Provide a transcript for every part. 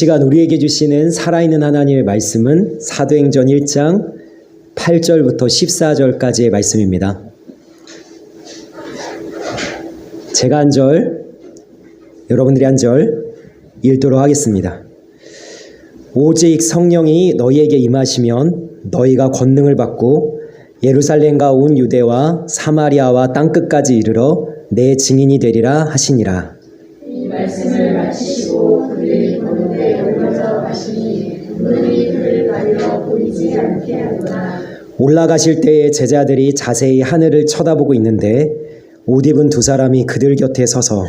시간 우리에게 주시는 살아있는 하나님의 말씀은 사도행전 1장 8절부터 14절까지의 말씀입니다. 제가 한 절, 여러분들이 한 절 읽도록 하겠습니다. 오직 성령이 너희에게 임하시면 너희가 권능을 받고 예루살렘과 온 유대와 사마리아와 땅끝까지 이르러 내 증인이 되리라 하시니라. 이 말씀을 마치시고 그들이 보는 데 올라서 가시니 그들이 그를 가리러 보이지 않게 하더라. 올라가실 때에 제자들이 자세히 하늘을 쳐다보고 있는데 옷 입은 두 사람이 그들 곁에 서서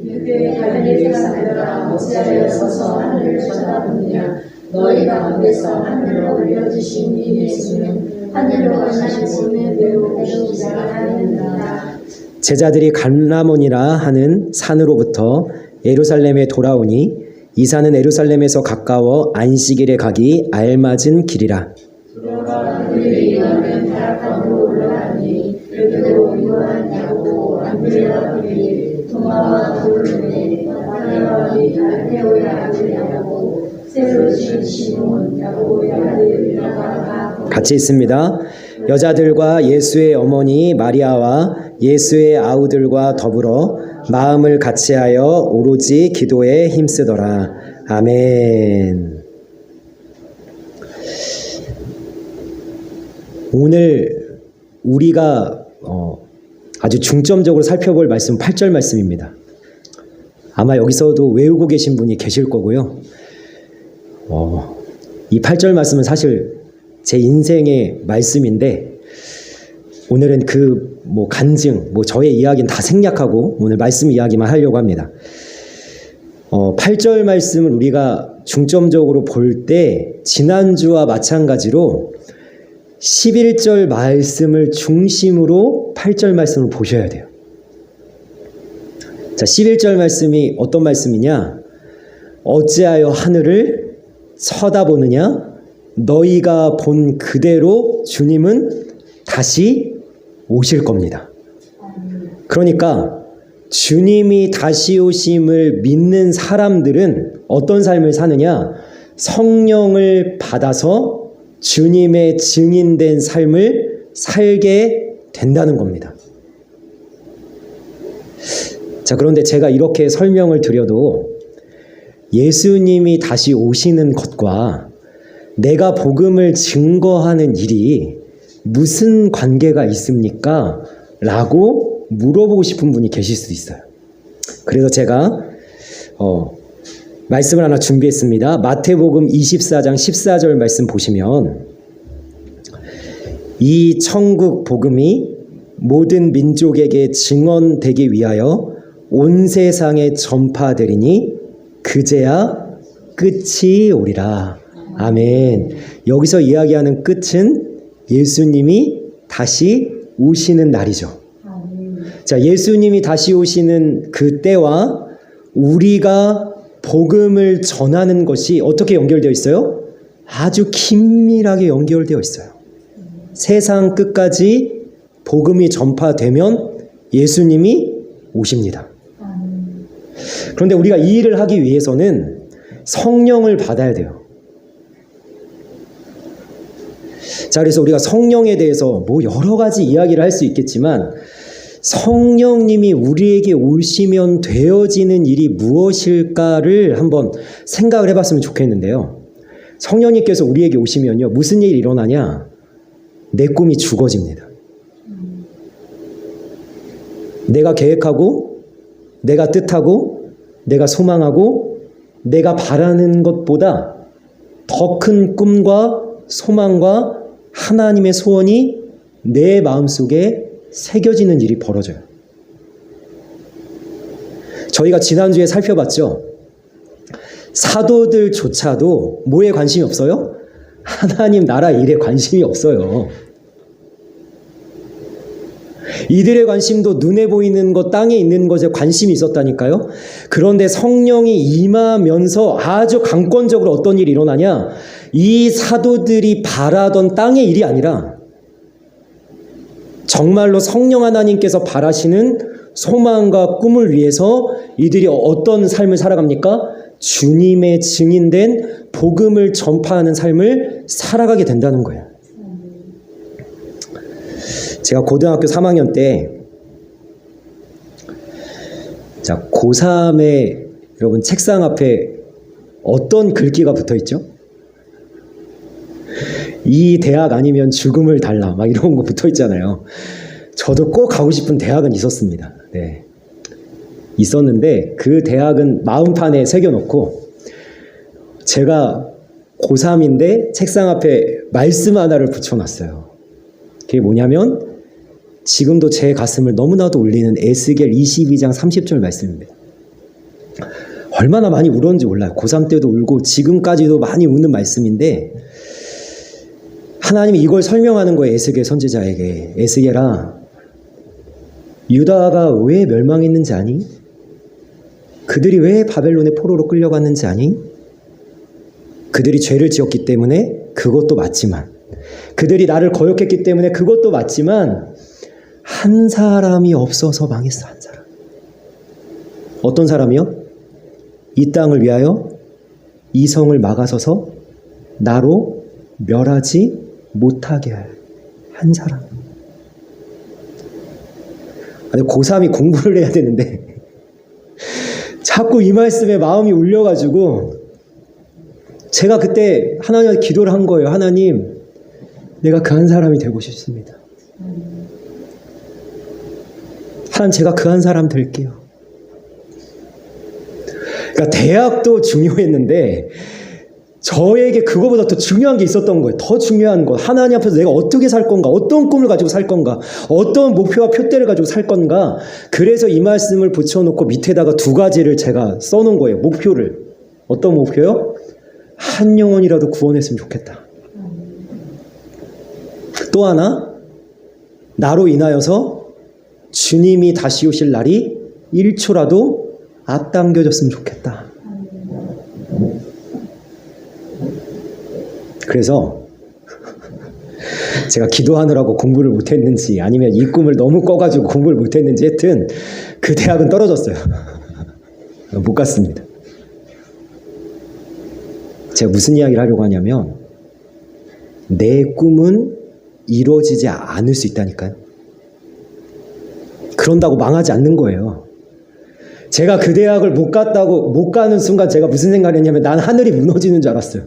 이르되 갈릴리 사람들아 어찌하여 서서 하늘을 쳐다보느냐. 너희 가운데서 하늘로 올려주신 이 예수는 하늘로 가시는 대로 오시기 시작하였느니라. 제자들이 갈라몬이라 하는 산으로부터 예루살렘에 돌아오니 이 산은 예루살렘에서 가까워 안식일에 가기 알맞은 길이라. 들어가 그들이 이르는 타락함으로 올라가니 베드로 요한 야고보 안드레와 빌립 도마와 돌로메 나타나와 알페오의 아들 야고보 새로 지은 시몬 야고보의 아들 요한과 같이 있습니다. 여자들과 예수의 어머니 마리아와 예수의 아우들과 더불어 마음을 같이하여 오로지 기도에 힘쓰더라. 아멘. 오늘 우리가 아주 중점적으로 살펴볼 말씀 8절 말씀입니다. 아마 여기서도 외우고 계신 분이 계실 거고요. 이 8절 말씀은 사실 제 인생의 말씀인데 오늘은 그 간증, 저의 이야기는 다 생략하고 오늘 말씀 이야기만 하려고 합니다. 8절 말씀을 우리가 중점적으로 볼 때 지난주와 마찬가지로 11절 말씀을 중심으로 8절 말씀을 보셔야 돼요. 자, 11절 말씀이 어떤 말씀이냐? 어찌하여 하늘을 쳐다보느냐? 너희가 본 그대로 주님은 다시 오실 겁니다. 그러니까 주님이 다시 오심을 믿는 사람들은 어떤 삶을 사느냐? 성령을 받아서 주님의 증인된 삶을 살게 된다는 겁니다. 자, 그런데 제가 이렇게 설명을 드려도 예수님이 다시 오시는 것과 내가 복음을 증거하는 일이 무슨 관계가 있습니까? 라고 물어보고 싶은 분이 계실 수 있어요. 그래서 제가 말씀을 하나 준비했습니다. 마태복음 24장 14절 말씀 보시면 이 천국 복음이 모든 민족에게 증언되기 위하여 온 세상에 전파되리니 그제야 끝이 오리라. 아멘. 여기서 이야기하는 끝은 예수님이 다시 오시는 날이죠. 자, 예수님이 다시 오시는 그 때와 우리가 복음을 전하는 것이 어떻게 연결되어 있어요? 아주 긴밀하게 연결되어 있어요. 세상 끝까지 복음이 전파되면 예수님이 오십니다. 그런데 우리가 이 일을 하기 위해서는 성령을 받아야 돼요. 자, 그래서 우리가 성령에 대해서 여러 가지 이야기를 할 수 있겠지만 성령님이 우리에게 오시면 되어지는 일이 무엇일까를 한번 생각을 해봤으면 좋겠는데요. 성령님께서 우리에게 오시면요, 무슨 일이 일어나냐? 내 꿈이 죽어집니다. 내가 계획하고 내가 뜻하고 내가 소망하고 내가 바라는 것보다 더 큰 꿈과 소망과 하나님의 소원이 내 마음속에 새겨지는 일이 벌어져요. 저희가 지난주에 살펴봤죠. 사도들조차도 뭐에 관심이 없어요? 하나님 나라 일에 관심이 없어요. 이들의 관심도 눈에 보이는 것, 땅에 있는 것에 관심이 있었다니까요. 그런데 성령이 임하면서 아주 강권적으로 어떤 일이 일어나냐? 이 사도들이 바라던 땅의 일이 아니라 정말로 성령 하나님께서 바라시는 소망과 꿈을 위해서 이들이 어떤 삶을 살아갑니까? 주님의 증인된 복음을 전파하는 삶을 살아가게 된다는 거예요. 제가 고등학교 3학년 때, 자, 고3에 여러분 책상 앞에 어떤 글귀가 붙어 있죠? 이 대학 아니면 죽음을 달라, 막 이런 거 붙어 있잖아요. 저도 꼭 가고 싶은 대학은 있었습니다. 네. 있었는데 그 대학은 마음판에 새겨놓고 제가 고3인데 책상 앞에 말씀 하나를 붙여놨어요. 그게 뭐냐면 지금도 제 가슴을 너무나도 울리는 에스겔 22장 30절 말씀입니다. 얼마나 많이 울었는지 몰라요. 고3 때도 울고 지금까지도 많이 우는 말씀인데 하나님이 이걸 설명하는 거예요. 에스겔 선지자에게. 에스겔아, 유다가 왜 멸망했는지 아니? 그들이 왜 바벨론의 포로로 끌려갔는지 아니? 그들이 죄를 지었기 때문에 그것도 맞지만, 그들이 나를 거역했기 때문에 그것도 맞지만 한 사람이 없어서 망했어. 한 사람. 어떤 사람이요? 이 땅을 위하여 이 성을 막아서서 나로 멸하지 못하게 할 한 사람. 아니, 고3이 공부를 해야 되는데 자꾸 이 말씀에 마음이 울려가지고 제가 그때 하나님한테 기도를 한 거예요. 하나님, 내가 그 한 사람이 되고 싶습니다. 하나님, 제가 그 한 사람 될게요. 그러니까 대학도 중요했는데 저에게 그거보다 더 중요한 게 있었던 거예요. 더 중요한 거. 하나님 앞에서 내가 어떻게 살 건가? 어떤 꿈을 가지고 살 건가? 어떤 목표와 표대를 가지고 살 건가? 그래서 이 말씀을 붙여놓고 밑에다가 두 가지를 제가 써놓은 거예요. 목표를. 어떤 목표요? 한 영혼이라도 구원했으면 좋겠다. 또 하나, 나로 인하여서 주님이 다시 오실 날이 1초라도 앞당겨졌으면 좋겠다. 그래서 제가 기도하느라고 공부를 못했는지 아니면 이 꿈을 너무 꺼가지고 공부를 못했는지 하여튼 그 대학은 떨어졌어요. 못 갔습니다. 제가 무슨 이야기를 하려고 하냐면 내 꿈은 이루어지지 않을 수 있다니까요. 그런다고 망하지 않는 거예요. 제가 그 대학을 못 가는 순간 제가 무슨 생각을 했냐면 난 하늘이 무너지는 줄 알았어요.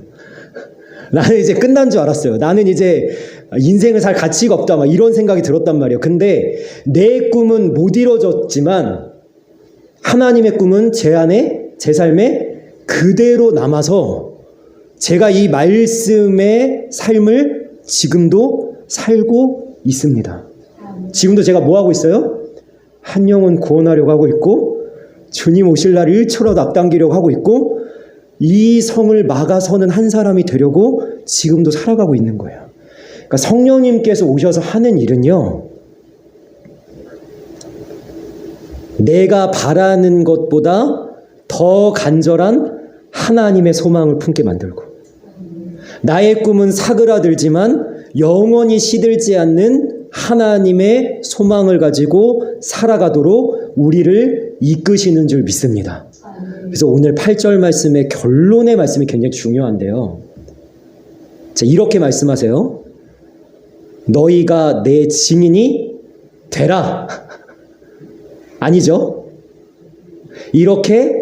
나는 이제 끝난 줄 알았어요. 나는 이제 인생을 살 가치가 없다, 막 이런 생각이 들었단 말이에요. 근데 내 꿈은 못 이루어졌지만 하나님의 꿈은 제 안에, 제 삶에 그대로 남아서 제가 이 말씀의 삶을 지금도 살고 있습니다. 지금도 제가 뭐 하고 있어요? 한 영혼 구원하려고 하고 있고 주님 오실 날 1초라도 앞당기려고 하고 있고 이 성을 막아서는 한 사람이 되려고 지금도 살아가고 있는 거예요. 그러니까 성령님께서 오셔서 하는 일은요, 내가 바라는 것보다 더 간절한 하나님의 소망을 품게 만들고, 나의 꿈은 사그라들지만 영원히 시들지 않는 하나님의 소망을 가지고 살아가도록 우리를 이끄시는 줄 믿습니다. 그래서 오늘 8절 말씀의 결론의 말씀이 굉장히 중요한데요. 자, 이렇게 말씀하세요. 너희가 내 증인이 되라. 아니죠? 이렇게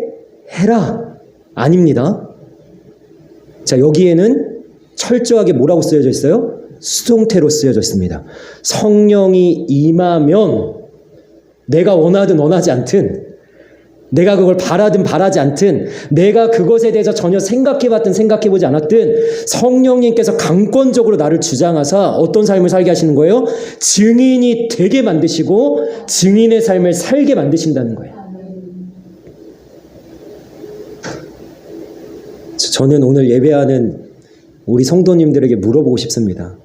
해라. 아닙니다. 자, 여기에는 철저하게 뭐라고 쓰여져 있어요? 수동태로 쓰여져 있습니다. 성령이 임하면 내가 원하든 원하지 않든, 내가 그걸 바라든 바라지 않든, 내가 그것에 대해서 전혀 생각해봤든 생각해보지 않았든 성령님께서 강권적으로 나를 주장하사 어떤 삶을 살게 하시는 거예요? 증인이 되게 만드시고 증인의 삶을 살게 만드신다는 거예요. 저는 오늘 예배하는 우리 성도님들에게 물어보고 싶습니다.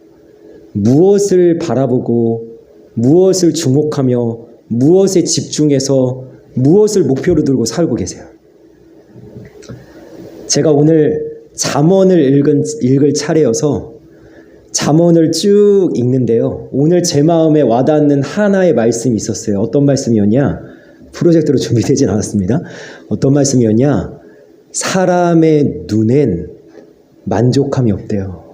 무엇을 바라보고 무엇을 주목하며 무엇에 집중해서 무엇을 목표로 들고 살고 계세요? 제가 오늘 잠언을 읽을 차례여서 잠언을 쭉 읽는데요. 오늘 제 마음에 와닿는 하나의 말씀이 있었어요. 어떤 말씀이었냐? 프로젝트로 준비되진 않았습니다. 어떤 말씀이었냐? 사람의 눈엔 만족함이 없대요.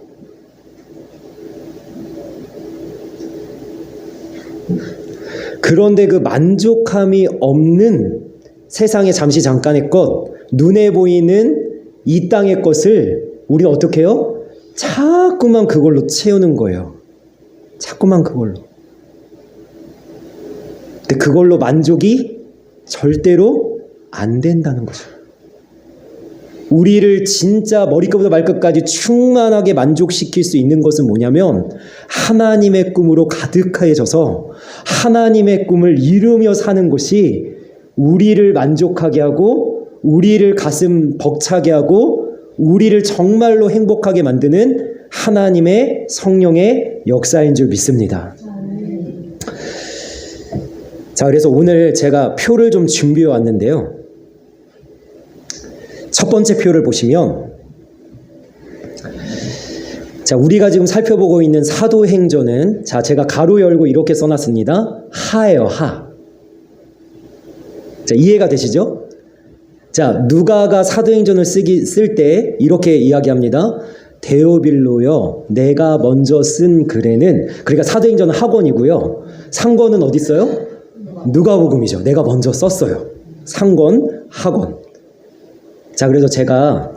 그런데 그 만족함이 없는 세상의 잠시 잠깐의 것, 눈에 보이는 이 땅의 것을 우리는 어떻게 해요? 자꾸만 그걸로 채우는 거예요. 자꾸만 그걸로. 근데 그걸로 만족이 절대로 안 된다는 거죠. 우리를 진짜 머리끝부터 발끝까지 충만하게 만족시킬 수 있는 것은 뭐냐면 하나님의 꿈으로 가득해져서 하나님의 꿈을 이루며 사는 것이 우리를 만족하게 하고 우리를 가슴 벅차게 하고 우리를 정말로 행복하게 만드는 하나님의 성령의 역사인 줄 믿습니다. 자, 그래서 오늘 제가 표를 좀 준비해 왔는데요. 첫 번째 표를 보시면, 자, 우리가 지금 살펴보고 있는 사도행전은, 자, 제가 가로 열고 이렇게 써놨습니다. 하예요, 하. 자, 이해가 되시죠? 자, 누가가 사도행전을 쓸 때 이렇게 이야기합니다. 데오빌로여, 내가 먼저 쓴 글에는, 그러니까 사도행전은 학원이고요. 상권은 어디 있어요? 누가복음이죠. 내가 먼저 썼어요. 상권, 학원. 자, 그래서 제가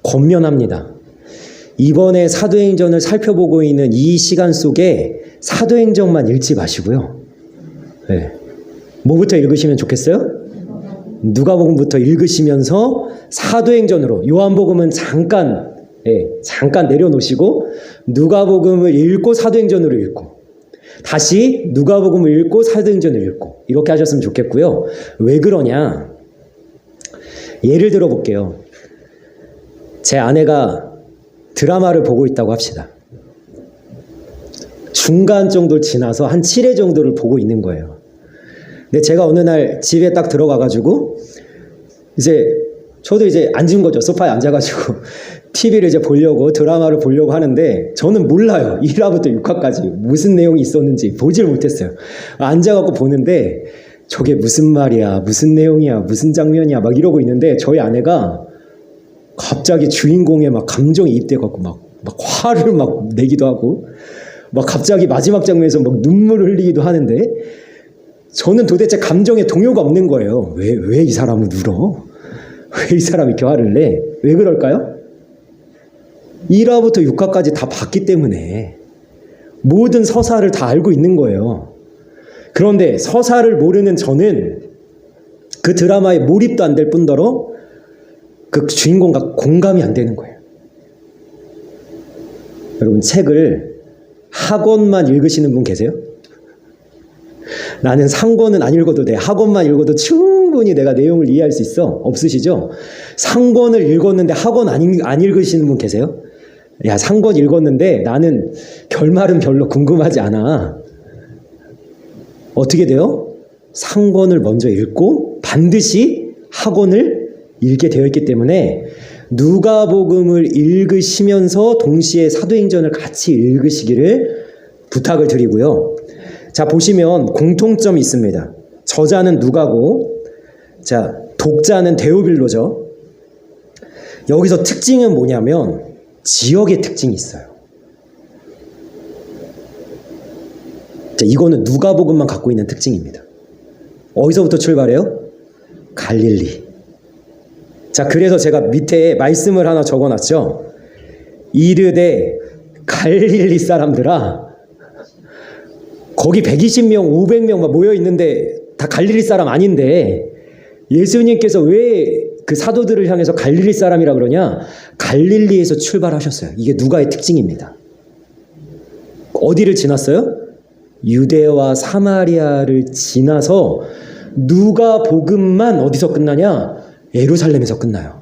권면합니다. 이번에 사도행전을 살펴보고 있는 이 시간 속에 사도행전만 읽지 마시고요. 네. 뭐부터 읽으시면 좋겠어요? 누가복음부터 읽으시면서 사도행전으로, 요한복음은 잠깐 내려놓으시고 누가복음을 읽고 사도행전으로 읽고 다시 누가복음을 읽고 사도행전을 읽고 이렇게 하셨으면 좋겠고요. 왜 그러냐? 예를 들어 볼게요. 제 아내가 드라마를 보고 있다고 합시다. 중간 정도 지나서 한 7회 정도를 보고 있는 거예요. 근데 제가 어느 날 집에 딱 들어가가지고 저도 앉은 거죠. 소파에 앉아가지고 TV를 보려고, 드라마를 보려고 하는데 저는 몰라요. 1화부터 6화까지 무슨 내용이 있었는지 보지를 못했어요. 앉아갖고 보는데 저게 무슨 말이야, 무슨 내용이야, 무슨 장면이야 막 이러고 있는데 저희 아내가 갑자기 주인공에 막 감정이 입돼갖고 막 화를 막 내기도 하고 막 갑자기 마지막 장면에서 막 눈물을 흘리기도 하는데 저는 도대체 감정에 동요가 없는 거예요. 왜 이 사람은 울어? 왜 이 사람이 이렇게 화를 내? 왜 그럴까요? 1화부터 6화까지 다 봤기 때문에 모든 서사를 다 알고 있는 거예요. 그런데 서사를 모르는 저는 그 드라마에 몰입도 안 될 뿐더러 그 주인공과 공감이 안 되는 거예요. 여러분, 책을 학원만 읽으시는 분 계세요? 나는 상권은 안 읽어도 돼. 학원만 읽어도 충분히 내가 내용을 이해할 수 있어. 없으시죠? 상권을 읽었는데 학원 안 읽으시는 분 계세요? 야, 상권 읽었는데 나는 결말은 별로 궁금하지 않아. 어떻게 돼요? 상권을 먼저 읽고 반드시 학원을 읽게 되어 있기 때문에 누가복음을 읽으시면서 동시에 사도행전을 같이 읽으시기를 부탁을 드리고요. 자, 보시면 공통점이 있습니다. 저자는 누가고, 자, 독자는 데오빌로죠. 여기서 특징은 뭐냐면 지역의 특징이 있어요. 자, 이거는 누가복음만 갖고 있는 특징입니다. 어디서부터 출발해요? 갈릴리. 자, 그래서 제가 밑에 말씀을 하나 적어놨죠. 이르되 갈릴리 사람들아, 거기 120명, 500명 막 모여 있는데 다 갈릴리 사람 아닌데 예수님께서 왜 그 사도들을 향해서 갈릴리 사람이라 그러냐? 갈릴리에서 출발하셨어요. 이게 누가의 특징입니다. 어디를 지났어요? 유대와 사마리아를 지나서 누가복음만 어디서 끝나냐? 예루살렘에서 끝나요.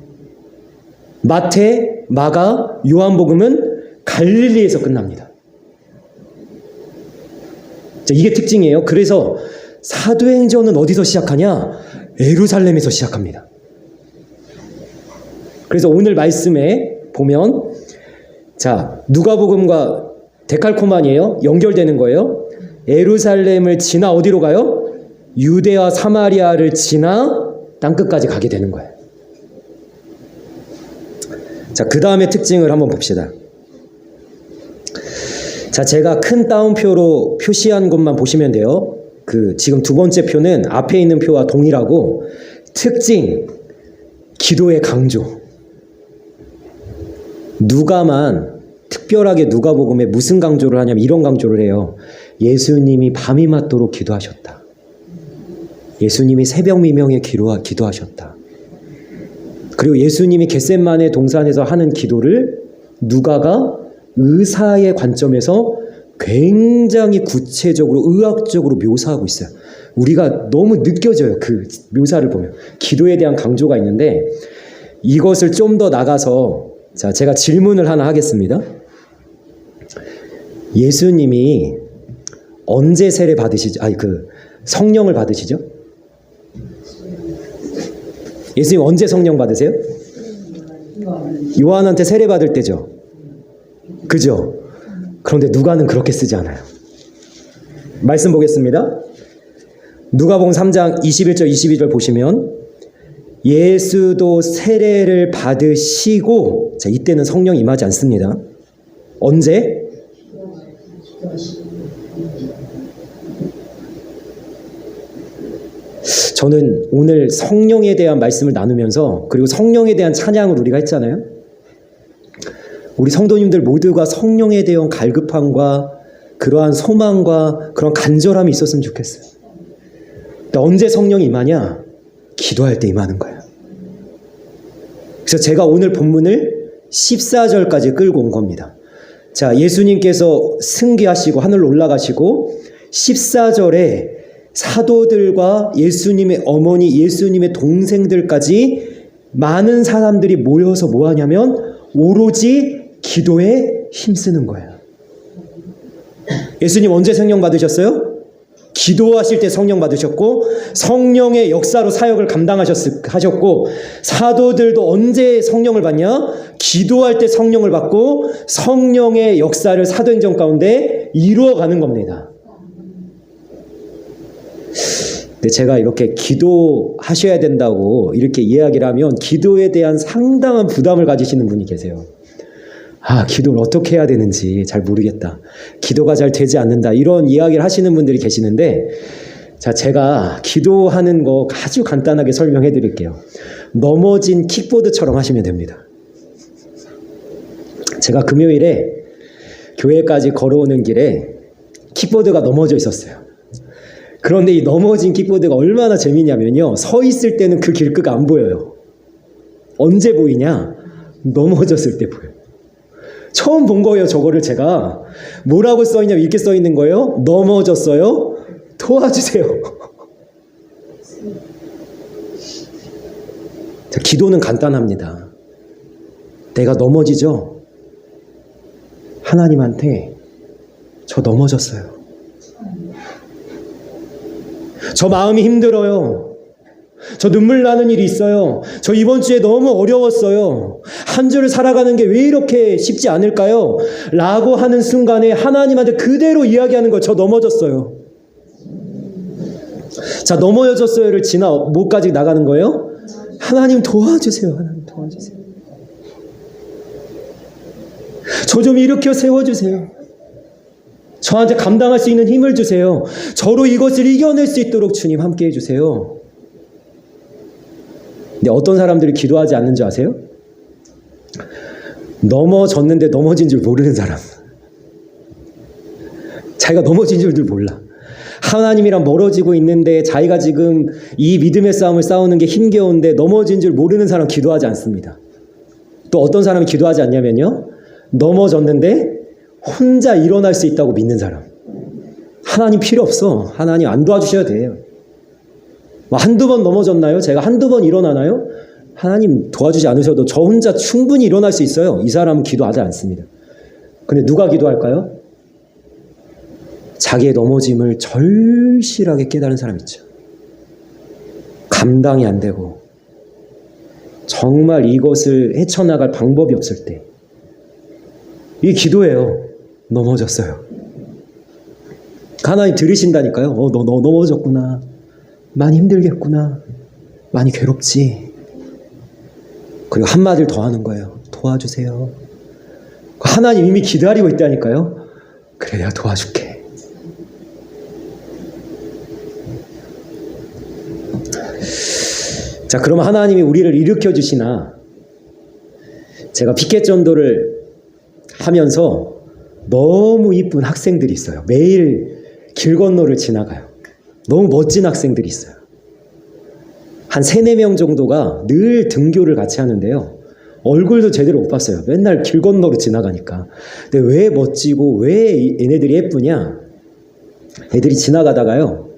마태, 마가, 요한복음은 갈릴리에서 끝납니다. 자, 이게 특징이에요. 그래서 사도행전은 어디서 시작하냐? 예루살렘에서 시작합니다. 그래서 오늘 말씀에 보면, 자, 누가복음과 데칼코마니에요. 연결되는 거예요. 예루살렘을 지나 어디로 가요? 유대와 사마리아를 지나 땅끝까지 가게 되는 거예요. 자, 그 다음에 특징을 한번 봅시다. 자, 제가 큰 따옴표로 표시한 것만 보시면 돼요. 지금 두 번째 표는 앞에 있는 표와 동일하고, 특징, 기도의 강조. 누가만 특별하게 누가복음에 무슨 강조를 하냐면 이런 강조를 해요. 예수님이 밤이 맞도록 기도하셨다. 예수님이 새벽 미명에 기도하셨다. 그리고 예수님이 겟셋마네 동산에서 하는 기도를 누가가 의사의 관점에서 굉장히 구체적으로 의학적으로 묘사하고 있어요. 우리가 너무 느껴져요. 그 묘사를 보면. 기도에 대한 강조가 있는데, 이것을 좀 더 나가서, 자, 제가 질문을 하나 하겠습니다. 예수님이 언제 세례 받으시죠? 성령을 받으시죠? 예수님 언제 성령 받으세요? 요한한테 세례 받을 때죠. 그죠? 그런데 누가는 그렇게 쓰지 않아요. 말씀 보겠습니다. 누가복음 3장 21절 22절 보시면, 예수도 세례를 받으시고, 자, 이때는 성령이 임하지 않습니다. 언제? 저는 오늘 성령에 대한 말씀을 나누면서, 그리고 성령에 대한 찬양을 우리가 했잖아요. 우리 성도님들 모두가 성령에 대한 갈급함과 그러한 소망과 그런 간절함이 있었으면 좋겠어요. 근데 언제 성령이 임하냐? 기도할 때 임하는 거예요. 그래서 제가 오늘 본문을 14절까지 끌고 온 겁니다. 자, 예수님께서 승계하시고 하늘로 올라가시고 14절에 사도들과 예수님의 어머니, 예수님의 동생들까지 많은 사람들이 모여서 뭐 하냐면 오로지 기도에 힘쓰는 거예요. 예수님 언제 성령 받으셨어요? 기도하실 때 성령 받으셨고, 성령의 역사로 사역을 감당하셨고, 사도들도 언제 성령을 받냐? 기도할 때 성령을 받고 성령의 역사를 사도행전 가운데 이루어가는 겁니다. 근데 제가 이렇게 기도하셔야 된다고 이렇게 이야기를 하면 기도에 대한 상당한 부담을 가지시는 분이 계세요. 기도를 어떻게 해야 되는지 잘 모르겠다. 기도가 잘 되지 않는다. 이런 이야기를 하시는 분들이 계시는데, 자, 제가 기도하는 거 아주 간단하게 설명해 드릴게요. 넘어진 킥보드처럼 하시면 됩니다. 제가 금요일에 교회까지 걸어오는 길에 킥보드가 넘어져 있었어요. 그런데 이 넘어진 킥보드가 얼마나 재미냐면요. 서 있을 때는 그 길가가 안 보여요. 언제 보이냐? 넘어졌을 때 보여요. 처음 본 거예요. 저거를 제가. 뭐라고 써있냐면 이렇게 써있는 거예요. 넘어졌어요. 도와주세요. 자, 기도는 간단합니다. 내가 넘어지죠? 하나님한테 저 넘어졌어요. 저 마음이 힘들어요. 저 눈물 나는 일이 있어요. 저 이번 주에 너무 어려웠어요. 한 주를 살아가는 게 왜 이렇게 쉽지 않을까요? 라고 하는 순간에 하나님한테 그대로 이야기하는 거예요. 저 넘어졌어요. 자, 넘어졌어요를 지나 뭐까지 나가는 거예요? 하나님 도와주세요. 하나님 도와주세요. 저 좀 일으켜 세워주세요. 저한테 감당할 수 있는 힘을 주세요. 저로 이것을 이겨낼 수 있도록 주님 함께 해주세요. 근데 어떤 사람들이 기도하지 않는 줄 아세요? 넘어졌는데 넘어진 줄 모르는 사람. 자기가 넘어진 줄도 몰라. 하나님이랑 멀어지고 있는데 자기가 지금 이 믿음의 싸움을 싸우는 게 힘겨운데 넘어진 줄 모르는 사람 기도하지 않습니다. 또 어떤 사람이 기도하지 않냐면요. 넘어졌는데 혼자 일어날 수 있다고 믿는 사람. 하나님 필요 없어. 하나님 안 도와주셔야 돼요. 한두 번 넘어졌나요? 제가 한두 번 일어나나요? 하나님 도와주지 않으셔도 저 혼자 충분히 일어날 수 있어요. 이 사람은 기도하지 않습니다. 근데 누가 기도할까요? 자기의 넘어짐을 절실하게 깨달은 사람 있죠. 감당이 안 되고 정말 이것을 헤쳐나갈 방법이 없을 때 이 기도예요. 넘어졌어요. 하나님 들으신다니까요. 너 넘어졌구나. 많이 힘들겠구나. 많이 괴롭지. 그리고 한마디를 더 하는 거예요. 도와주세요. 하나님 이미 기다리고 있다니까요. 그래, 내가 도와줄게. 자, 그럼 하나님이 우리를 일으켜 주시나? 제가 피켓 전도를 하면서 너무 이쁜 학생들이 있어요. 매일 길 건너를 지나가요. 너무 멋진 학생들이 있어요. 한 3-4명 정도가 늘 등교를 같이 하는데요. 얼굴도 제대로 못 봤어요. 맨날 길 건너로 지나가니까. 근데 왜 멋지고 왜 얘네들이 예쁘냐? 애들이 지나가다가요.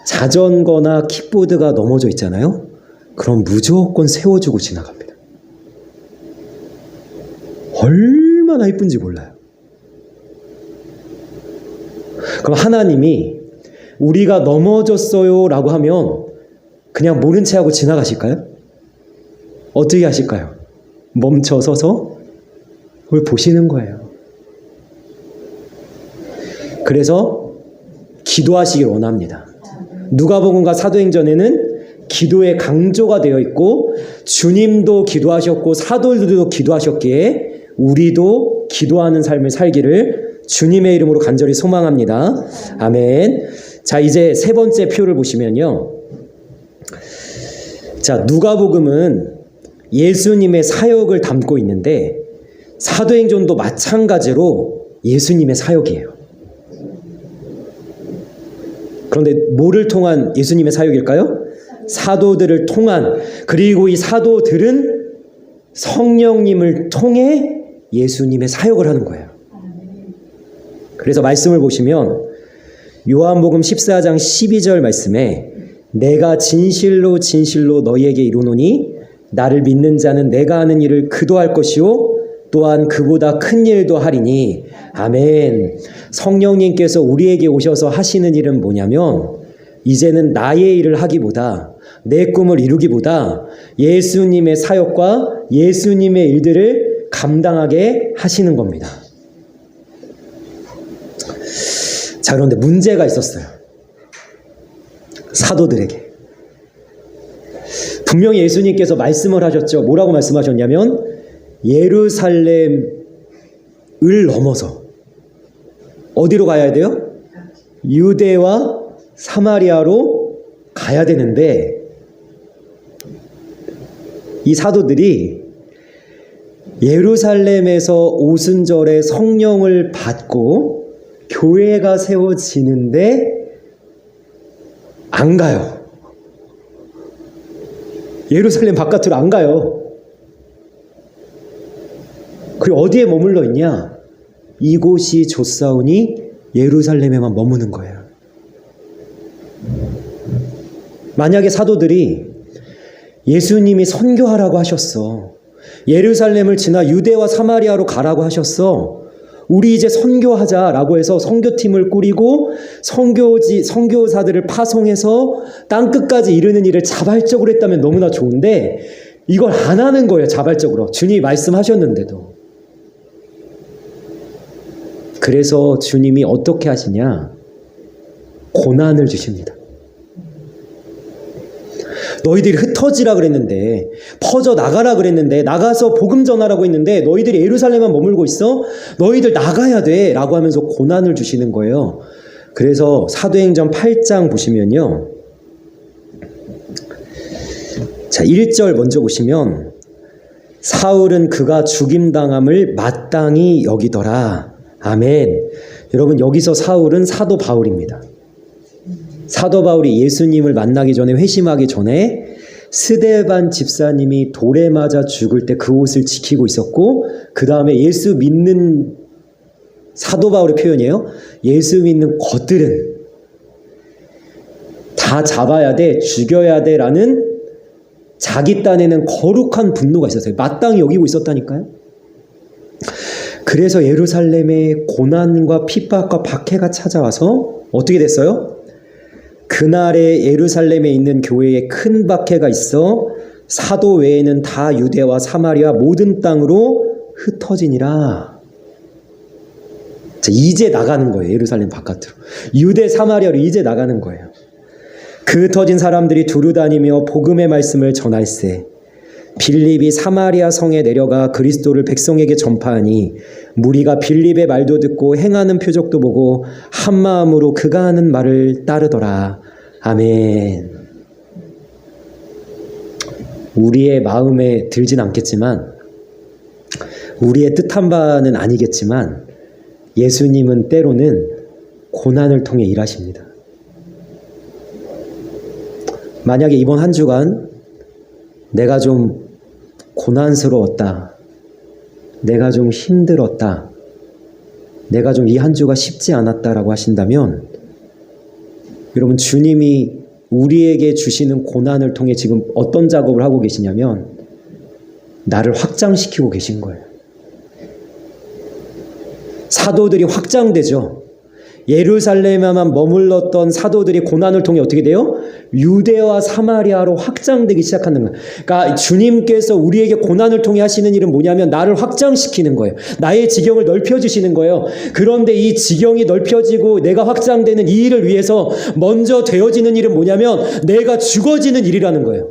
자전거나 킥보드가 넘어져 있잖아요. 그럼 무조건 세워주고 지나갑니다. 얼마나 예쁜지 몰라요. 그럼 하나님이 우리가 넘어졌어요 라고 하면 그냥 모른 채 하고 지나가실까요? 어떻게 하실까요? 멈춰 서서 그걸 보시는 거예요. 그래서 기도하시길 원합니다. 누가복음과 사도행전에는 기도의 강조가 되어 있고 주님도 기도하셨고 사도들도 기도하셨기에 우리도 기도하는 삶을 살기를 주님의 이름으로 간절히 소망합니다. 아멘. 자, 이제 3번째 표를 보시면요. 자, 누가복음은 예수님의 사역을 담고 있는데 사도행전도 마찬가지로 예수님의 사역이에요. 그런데 뭐를 통한 예수님의 사역일까요? 사도들을 통한, 그리고 이 사도들은 성령님을 통해 예수님의 사역을 하는 거예요. 그래서 말씀을 보시면 요한복음 14장 12절 말씀에 내가 진실로 진실로 너희에게 이르노니 나를 믿는 자는 내가 하는 일을 그도 할 것이요 또한 그보다 큰 일도 하리니. 아멘. 성령님께서 우리에게 오셔서 하시는 일은 뭐냐면 이제는 나의 일을 하기보다 내 꿈을 이루기보다 예수님의 사역과 예수님의 일들을 감당하게 하시는 겁니다. 자, 그런데 문제가 있었어요. 사도들에게. 분명히 예수님께서 말씀을 하셨죠. 뭐라고 말씀하셨냐면 예루살렘을 넘어서 어디로 가야 돼요? 유대와 사마리아로 가야 되는데 이 사도들이 예루살렘에서 오순절에 성령을 받고 교회가 세워지는데 안 가요. 예루살렘 바깥으로 안 가요. 그리고 어디에 머물러 있냐? 이곳이 좋사오니 예루살렘에만 머무는 거예요. 만약에 사도들이 예수님이 선교하라고 하셨어. 예루살렘을 지나 유대와 사마리아로 가라고 하셨어. 우리 이제 선교하자라고 해서 선교팀을 꾸리고 선교사들을 파송해서 땅끝까지 이르는 일을 자발적으로 했다면 너무나 좋은데 이걸 안 하는 거예요. 자발적으로. 주님이 말씀하셨는데도. 그래서 주님이 어떻게 하시냐? 고난을 주십니다. 너희들이 흩어지라 그랬는데, 퍼져 나가라 그랬는데, 나가서 복음 전하라고 했는데 너희들이 예루살렘만 머물고 있어? 너희들 나가야 돼 라고 하면서 고난을 주시는 거예요. 그래서 사도행전 8장 보시면요, 자 1절 먼저 보시면 사울은 그가 죽임당함을 마땅히 여기더라. 아멘. 여러분, 여기서 사울은 사도 바울입니다. 사도 바울이 예수님을 만나기 전에, 회심하기 전에 스데반 집사님이 돌에 맞아 죽을 때 그 옷을 지키고 있었고, 그 다음에 예수 믿는, 사도 바울의 표현이에요. 예수 믿는 것들은 다 잡아야 돼, 죽여야 돼 라는 자기 딴에는 거룩한 분노가 있었어요. 마땅히 여기고 있었다니까요. 그래서 예루살렘에 고난과 핍박과 박해가 찾아와서 어떻게 됐어요? 그날에 예루살렘에 있는 교회에 큰 박해가 있어 사도 외에는 다 유대와 사마리아 모든 땅으로 흩어지니라. 자, 이제 나가는 거예요. 예루살렘 바깥으로. 유대 사마리아로 이제 나가는 거예요. 그 흩어진 사람들이 두루 다니며 복음의 말씀을 전할세. 빌립이 사마리아 성에 내려가 그리스도를 백성에게 전파하니 무리가 빌립의 말도 듣고 행하는 표적도 보고 한 마음으로 그가 하는 말을 따르더라. 아멘. 우리의 마음에 들진 않겠지만, 우리의 뜻한 바는 아니겠지만, 예수님은 때로는 고난을 통해 일하십니다. 만약에 이번 한 주간 내가 좀 고난스러웠다, 내가 좀 힘들었다, 내가 좀 이 한 주가 쉽지 않았다라고 하신다면, 여러분, 주님이 우리에게 주시는 고난을 통해 지금 어떤 작업을 하고 계시냐면 나를 확장시키고 계신 거예요. 사도들이 확장되죠. 예루살렘에만 머물렀던 사도들이 고난을 통해 어떻게 돼요? 유대와 사마리아로 확장되기 시작하는 거예요. 그러니까 주님께서 우리에게 고난을 통해 하시는 일은 뭐냐면 나를 확장시키는 거예요. 나의 지경을 넓혀주시는 거예요. 그런데 이 지경이 넓혀지고 내가 확장되는 이 일을 위해서 먼저 되어지는 일은 뭐냐면 내가 죽어지는 일이라는 거예요.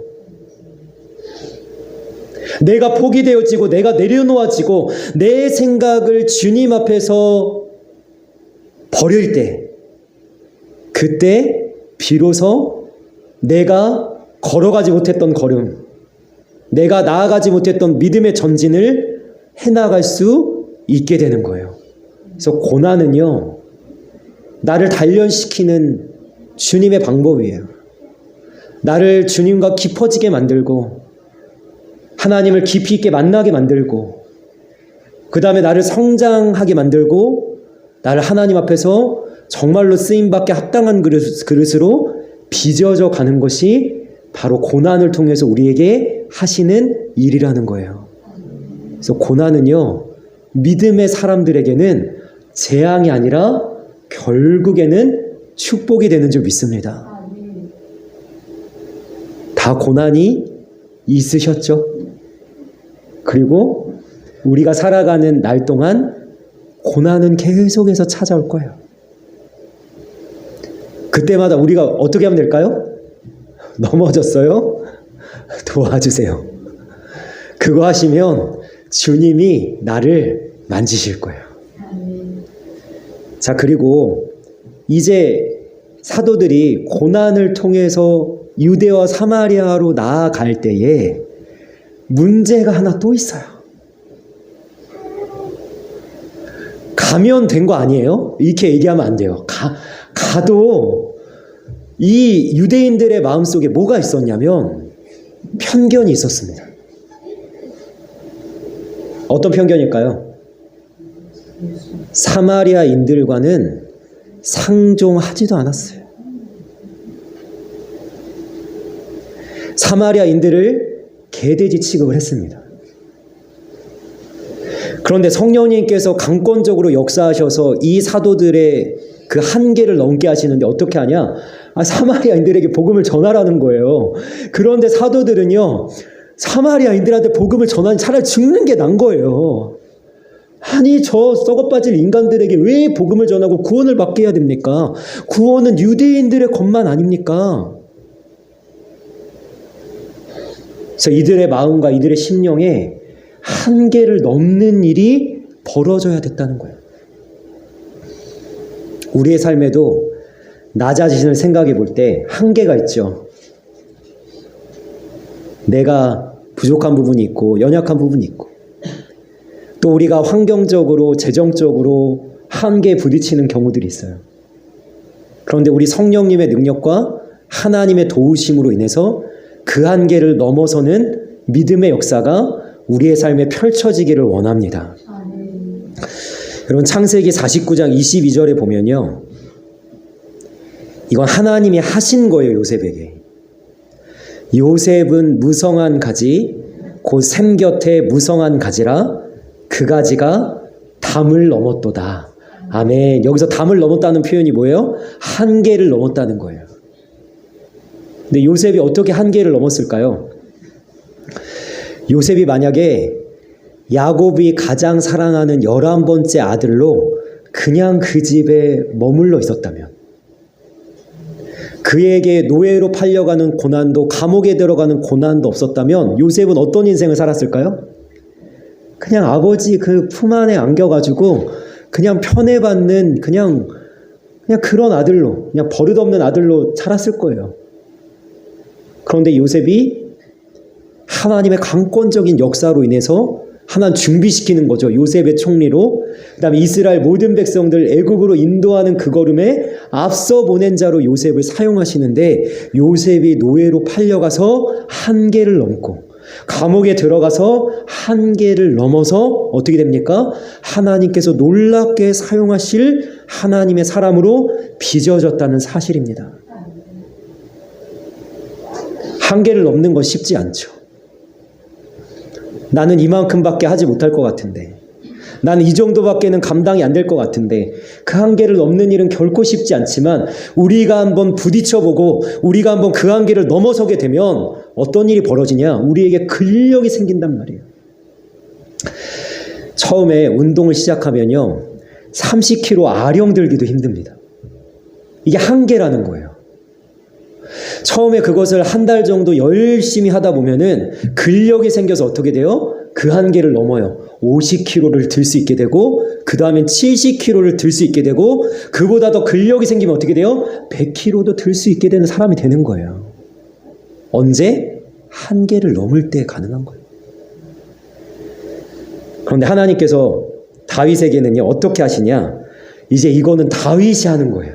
내가 포기되어지고 내가 내려놓아지고 내 생각을 주님 앞에서 버릴 때, 그때 비로소 내가 걸어가지 못했던 걸음, 내가 나아가지 못했던 믿음의 전진을 해나갈 수 있게 되는 거예요. 그래서 고난은요, 나를 단련시키는 주님의 방법이에요. 나를 주님과 깊어지게 만들고 하나님을 깊이 있게 만나게 만들고 그 다음에 나를 성장하게 만들고 나를 하나님 앞에서 정말로 쓰임받게 합당한 그릇으로 빚어져 가는 것이 바로 고난을 통해서 우리에게 하시는 일이라는 거예요. 그래서 고난은요, 믿음의 사람들에게는 재앙이 아니라 결국에는 축복이 되는 줄 믿습니다. 다 고난이 있으셨죠? 그리고 우리가 살아가는 날 동안 고난은 계속해서 찾아올 거예요. 그때마다 우리가 어떻게 하면 될까요? 넘어졌어요? 도와주세요. 그거 하시면 주님이 나를 만지실 거예요. 자, 그리고 이제 사도들이 고난을 통해서 유대와 사마리아로 나아갈 때에 문제가 하나 또 있어요. 가면 된 거 아니에요? 이렇게 얘기하면 안 돼요. 가도 이 유대인들의 마음속에 뭐가 있었냐면 편견이 있었습니다. 어떤 편견일까요? 사마리아인들과는 상종하지도 않았어요. 사마리아인들을 개돼지 취급을 했습니다. 그런데 성령님께서 강권적으로 역사하셔서 이 사도들의 그 한계를 넘게 하시는데 어떻게 하냐? 사마리아인들에게 복음을 전하라는 거예요. 그런데 사도들은요, 사마리아인들한테 복음을 전하니 차라리 죽는 게 난 거예요. 아니, 저 썩어빠질 인간들에게 왜 복음을 전하고 구원을 받게 해야 됩니까? 구원은 유대인들의 것만 아닙니까? 그래서 이들의 마음과 이들의 심령에 한계를 넘는 일이 벌어져야 됐다는 거예요. 우리의 삶에도 나 자신을 생각해 볼 때 한계가 있죠. 내가 부족한 부분이 있고 연약한 부분이 있고 또 우리가 환경적으로 재정적으로 한계에 부딪히는 경우들이 있어요. 그런데 우리 성령님의 능력과 하나님의 도우심으로 인해서 그 한계를 넘어서는 믿음의 역사가 우리의 삶에 펼쳐지기를 원합니다. 여러분, 창세기 49장 22절에 보면요, 이건 하나님이 하신 거예요. 요셉에게. 요셉은 무성한 가지 곧 샘 곁에 무성한 가지라 그 가지가 담을 넘었도다. 아멘. 여기서 담을 넘었다는 표현이 뭐예요? 한계를 넘었다는 거예요. 근데 요셉이 어떻게 한계를 넘었을까요? 요셉이 만약에 야곱이 가장 사랑하는 11번째 아들로 그냥 그 집에 머물러 있었다면, 그에게 노예로 팔려가는 고난도, 감옥에 들어가는 고난도 없었다면 요셉은 어떤 인생을 살았을까요? 그냥 아버지 그 품 안에 안겨가지고 그냥 편애받는 그냥 그런 아들로, 그냥 버릇없는 아들로 자랐을 거예요. 그런데 요셉이 하나님의 강권적인 역사로 인해서 하나님 준비시키는 거죠. 요셉의 총리로. 그 다음에 이스라엘 모든 백성들 애굽으로 인도하는 그 걸음에 앞서 보낸 자로 요셉을 사용하시는데, 요셉이 노예로 팔려가서 한계를 넘고 감옥에 들어가서 한계를 넘어서 어떻게 됩니까? 하나님께서 놀랍게 사용하실 하나님의 사람으로 빚어졌다는 사실입니다. 한계를 넘는 건 쉽지 않죠. 나는 이만큼밖에 하지 못할 것 같은데, 나는 이 정도밖에는 감당이 안 될 것 같은데, 그 한계를 넘는 일은 결코 쉽지 않지만 우리가 한번 부딪혀보고 우리가 한번 그 한계를 넘어서게 되면 어떤 일이 벌어지냐? 우리에게 근력이 생긴단 말이에요. 처음에 운동을 시작하면요, 30kg 아령 들기도 힘듭니다. 이게 한계라는 거예요. 처음에 그것을 한 달 정도 열심히 하다 보면은 근력이 생겨서 어떻게 돼요? 그 한계를 넘어요. 50kg를 들 수 있게 되고, 그 다음엔 70kg를 들 수 있게 되고, 그보다 더 근력이 생기면 어떻게 돼요? 100kg도 들 수 있게 되는 사람이 되는 거예요. 언제? 한계를 넘을 때 가능한 거예요. 그런데 하나님께서 다윗에게는요, 어떻게 하시냐? 이제 이거는 다윗이 하는 거예요.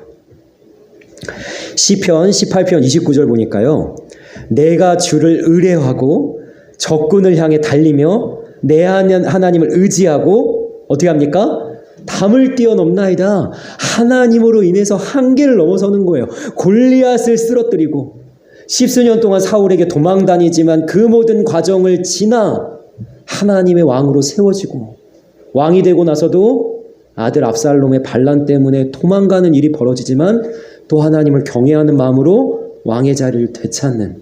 시편 18편 29절 보니까요, 내가 주를 의뢰하고 적군을 향해 달리며 내 하나님을 의지하고 어떻게 합니까? 담을 뛰어넘나이다. 하나님으로 인해서 한계를 넘어서는 거예요. 골리앗을 쓰러뜨리고 10수년 동안 사울에게 도망 다니지만 그 모든 과정을 지나 하나님의 왕으로 세워지고, 왕이 되고 나서도 아들 압살롬의 반란 때문에 도망가는 일이 벌어지지만 또 하나님을 경외하는 마음으로 왕의 자리를 되찾는,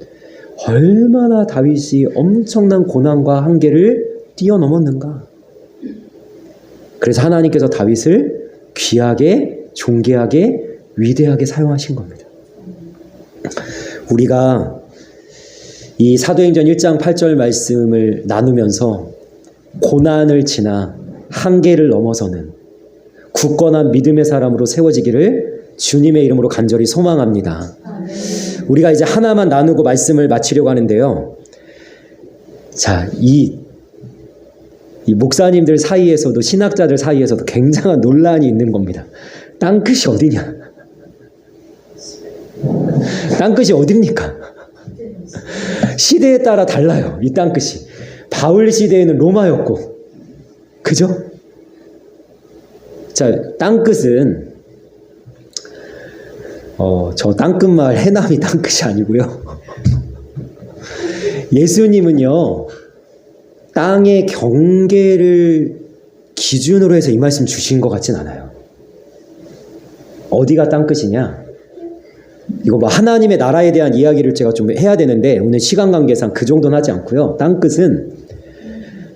얼마나 다윗이 엄청난 고난과 한계를 뛰어넘었는가. 그래서 하나님께서 다윗을 귀하게, 존귀하게, 위대하게 사용하신 겁니다. 우리가 이 사도행전 1장 8절 말씀을 나누면서 고난을 지나 한계를 넘어서는 굳건한 믿음의 사람으로 세워지기를 주님의 이름으로 간절히 소망합니다. 우리가 이제 하나만 나누고 말씀을 마치려고 하는데요. 자, 이 목사님들 사이에서도, 신학자들 사이에서도 굉장한 논란이 있는 겁니다. 땅끝이 어디냐? 땅끝이 어딥니까? 시대에 따라 달라요. 이 땅끝이. 바울 시대에는 로마였고, 그죠? 자, 땅끝은 저 땅끝마을 해남이 땅끝이 아니고요. 예수님은요, 땅의 경계를 기준으로 해서 이 말씀 주신 것 같진 않아요. 어디가 땅끝이냐? 이거 뭐 하나님의 나라에 대한 이야기를 제가 좀 해야 되는데 오늘 시간 관계상 그 정도는 하지 않고요. 땅끝은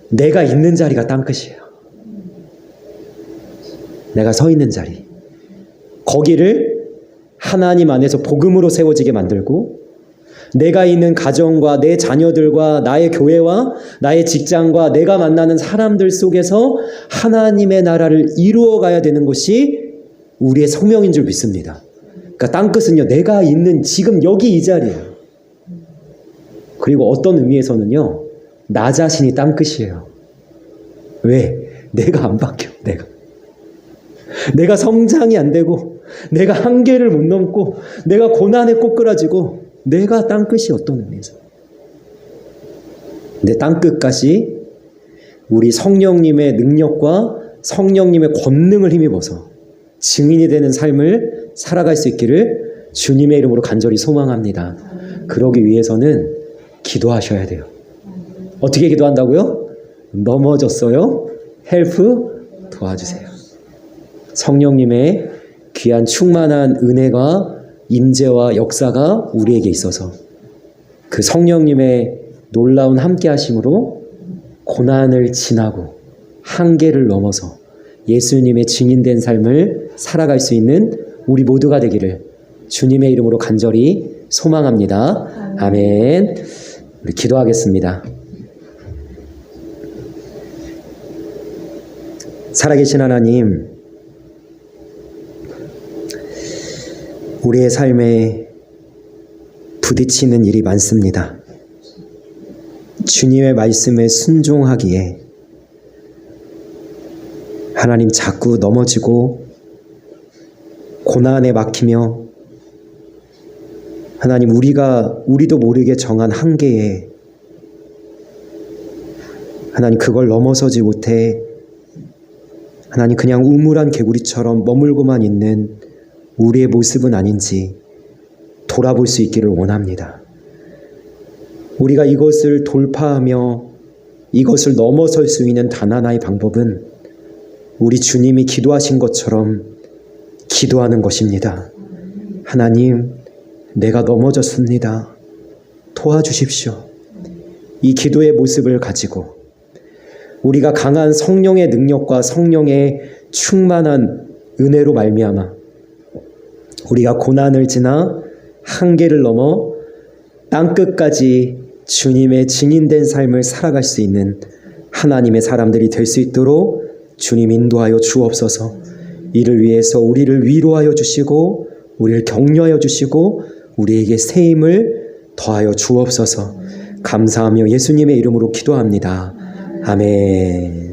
내가 있는 자리가 땅끝이에요. 내가 서 있는 자리. 거기를 하나님 안에서 복음으로 세워지게 만들고, 내가 있는 가정과 내 자녀들과 나의 교회와 나의 직장과 내가 만나는 사람들 속에서 하나님의 나라를 이루어가야 되는 것이 우리의 소명인 줄 믿습니다. 그러니까 땅끝은요, 내가 있는 지금 여기 이 자리예요. 그리고 어떤 의미에서는요, 나 자신이 땅끝이에요. 왜? 내가 안 바뀌어. 내가 성장이 안 되고, 내가 한계를 못 넘고, 내가 고난에 꼬꾸라지고, 내가 땅끝이 어떤 의미에서. 근데 땅끝까지 우리 성령님의 능력과 성령님의 권능을 힘입어서 증인이 되는 삶을 살아갈 수 있기를 주님의 이름으로 간절히 소망합니다. 그러기 위해서는 기도하셔야 돼요. 어떻게 기도한다고요? 넘어졌어요? 헬프 도와주세요. 성령님의 귀한 충만한 은혜가, 임재와 역사가 우리에게 있어서 그 성령님의 놀라운 함께 하심으로 고난을 지나고 한계를 넘어서 예수님의 증인된 삶을 살아갈 수 있는 우리 모두가 되기를 주님의 이름으로 간절히 소망합니다. 아멘. 우리 기도하겠습니다. 살아계신 하나님, 우리의 삶에 부딪히는 일이 많습니다. 주님의 말씀에 순종하기에 하나님 자꾸 넘어지고 고난에 막히며 하나님 우리도 모르게 정한 한계에 하나님 그걸 넘어서지 못해 하나님 그냥 우물한 개구리처럼 머물고만 있는 우리의 모습은 아닌지 돌아볼 수 있기를 원합니다. 우리가 이것을 돌파하며 이것을 넘어설 수 있는 단 하나의 방법은 우리 주님이 기도하신 것처럼 기도하는 것입니다. 하나님, 내가 넘어졌습니다. 도와주십시오. 이 기도의 모습을 가지고 우리가 강한 성령의 능력과 성령의 충만한 은혜로 말미암아 우리가 고난을 지나 한계를 넘어 땅끝까지 주님의 증인된 삶을 살아갈 수 있는 하나님의 사람들이 될 수 있도록 주님 인도하여 주옵소서. 이를 위해서 우리를 위로하여 주시고 우리를 격려하여 주시고 우리에게 새 힘을 더하여 주옵소서. 감사하며 예수님의 이름으로 기도합니다. 아멘.